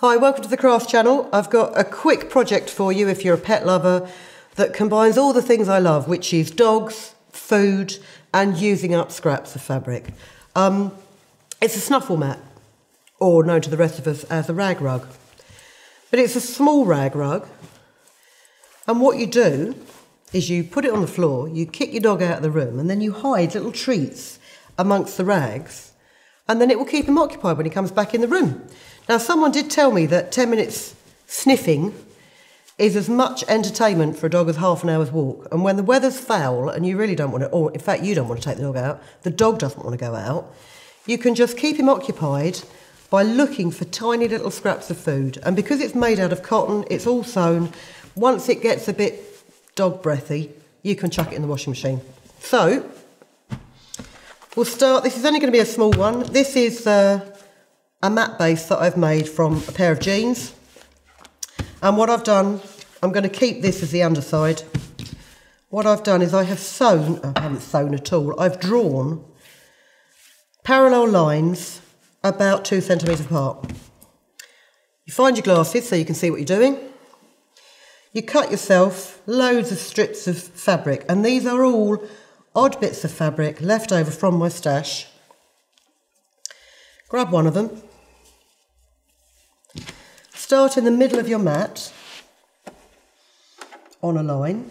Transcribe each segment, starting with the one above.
Hi, welcome to the Craft Channel. I've got a quick project for you if you're a pet lover that combines all the things I love, which is dogs, food and using up scraps of fabric. It's a snuffle mat, or known to the rest of us as a rag rug. But it's a small rag rug, and what you do is you put it on the floor, you kick your dog out of the room, and then you hide little treats amongst the rags, and then it will keep him occupied when he comes back in the room. Now, someone did tell me that 10 minutes sniffing is as much entertainment for a dog as half an hour's walk. And when the weather's foul and you really don't want to, or in fact you don't want to take the dog out, the dog doesn't want to go out, you can just keep him occupied by looking for tiny little scraps of food. And because it's made out of cotton, it's all sewn, once it gets a bit dog breathy, you can chuck it in the washing machine. So, we'll start. This is only going to be a small one. This is a mat base that I've made from a pair of jeans. And what I've done, I'm going to keep this as the underside. What I've done is I haven't sewn at all, I've drawn parallel lines about 2 centimetres apart. You find your glasses so you can see what you're doing. You cut yourself loads of strips of fabric, and these are all odd bits of fabric left over from my stash. Grab one of them. Start in the middle of your mat on a line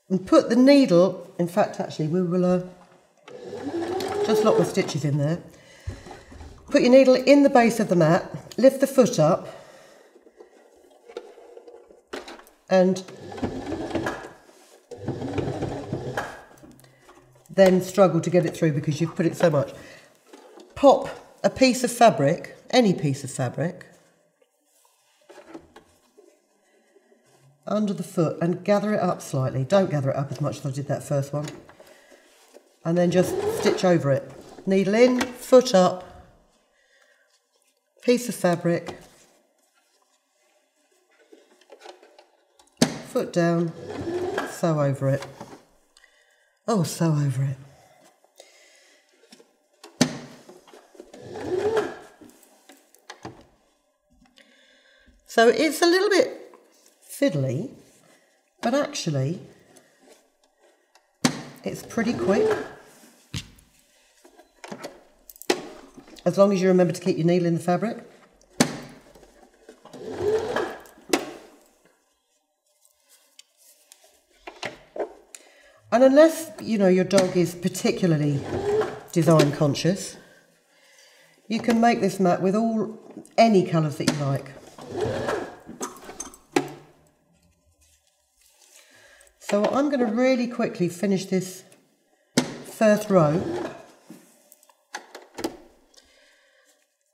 and put the needle, in fact actually we will just lock the stitches in there. Put your needle in the base of the mat, lift the foot up and then struggle to get it through because you've put it so much. Pop a piece of fabric, any piece of fabric, under the foot and gather it up slightly. Don't gather it up as much as I did that first one. And then just stitch over it. Needle in, foot up, piece of fabric, foot down, sew over it. Oh, sew over it. So it's a little bit fiddly, but actually it's pretty quick. As long as you remember to keep your needle in the fabric. And unless, you know, your dog is particularly design conscious, you can make this mat with any colours that you like. So I'm going to really quickly finish this first row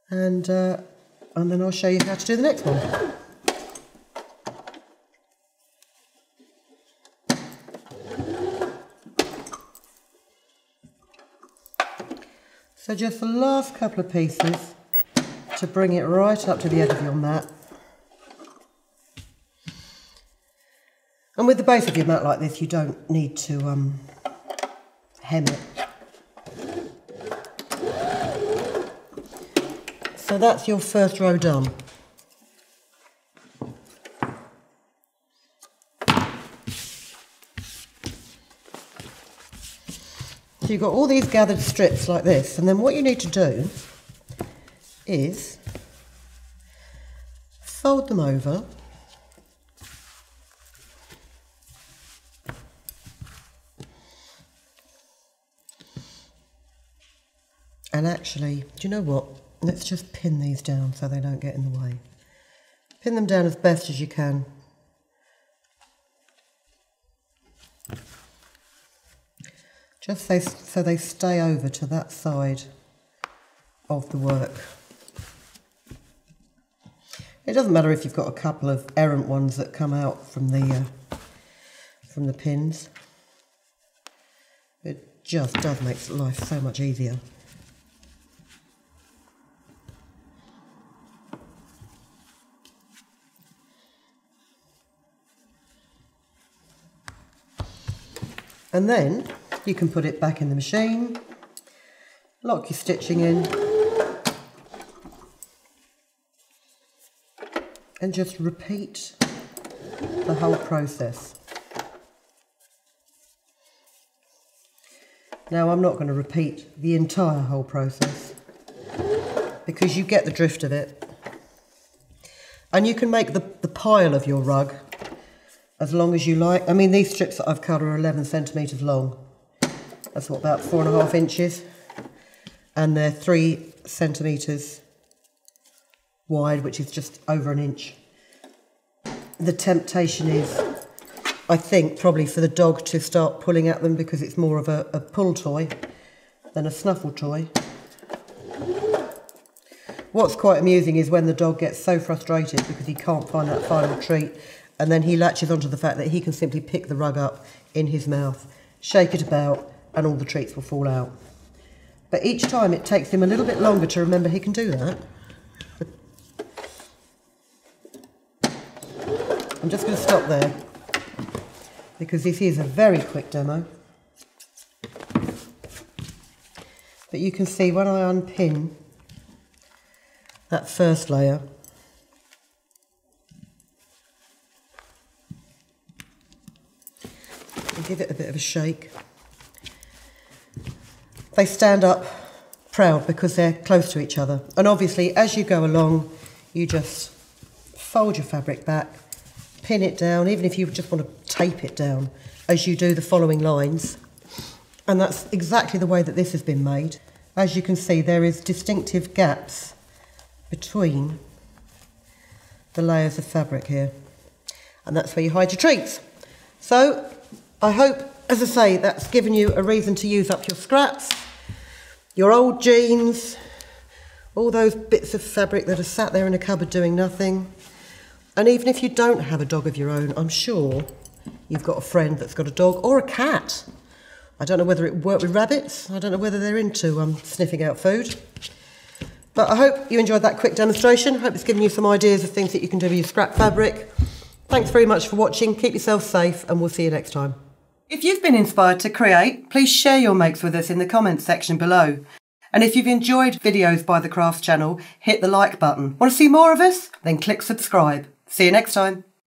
and then I'll show you how to do the next one. So just the last couple of pieces to bring it right up to the edge of your mat. And with the base of your mat like this, you don't need to hem it. So that's your first row done. So you've got all these gathered strips like this, and then what you need to do is fold them over. And actually, do you know what? Let's just pin these down so they don't get in the way. Pin them down as best as you can. Just so they stay over to that side of the work. It doesn't matter if you've got a couple of errant ones that come out from the pins. It just does make life so much easier. And then you can put it back in the machine, lock your stitching in, and just repeat the whole process. Now I'm not going to repeat the entire whole process because you get the drift of it. And you can make the pile of your rug as long as you like. I mean, these strips that I've cut are 11 centimetres long. That's what, about 4.5 inches. And they're 3 centimetres wide, which is just over an inch. The temptation is, I think, probably for the dog to start pulling at them because it's more of a pull toy than a snuffle toy. What's quite amusing is when the dog gets so frustrated because he can't find that final treat, and then he latches onto the fact that he can simply pick the rug up in his mouth, shake it about, and all the treats will fall out. But each time it takes him a little bit longer to remember he can do that. I'm just going to stop there because this is a very quick demo. But you can see when I unpin that first layer, and give it a bit of a shake, they stand up proud because they're close to each other. And obviously as you go along, you just fold your fabric back, pin it down, even if you just want to tape it down as you do the following lines. And that's exactly the way that this has been made. As you can see, there is distinctive gaps between the layers of fabric here, and that's where you hide your treats. So I hope, as I say, that's given you a reason to use up your scraps, your old jeans, all those bits of fabric that are sat there in a cupboard doing nothing. And even if you don't have a dog of your own, I'm sure you've got a friend that's got a dog or a cat. I don't know whether it worked with rabbits. I don't know whether they're into sniffing out food. But I hope you enjoyed that quick demonstration. I hope it's given you some ideas of things that you can do with your scrap fabric. Thanks very much for watching. Keep yourself safe, and we'll see you next time. If you've been inspired to create, please share your makes with us in the comments section below. And if you've enjoyed videos by the Crafts channel, hit the like button. Want to see more of us? Then click subscribe. See you next time.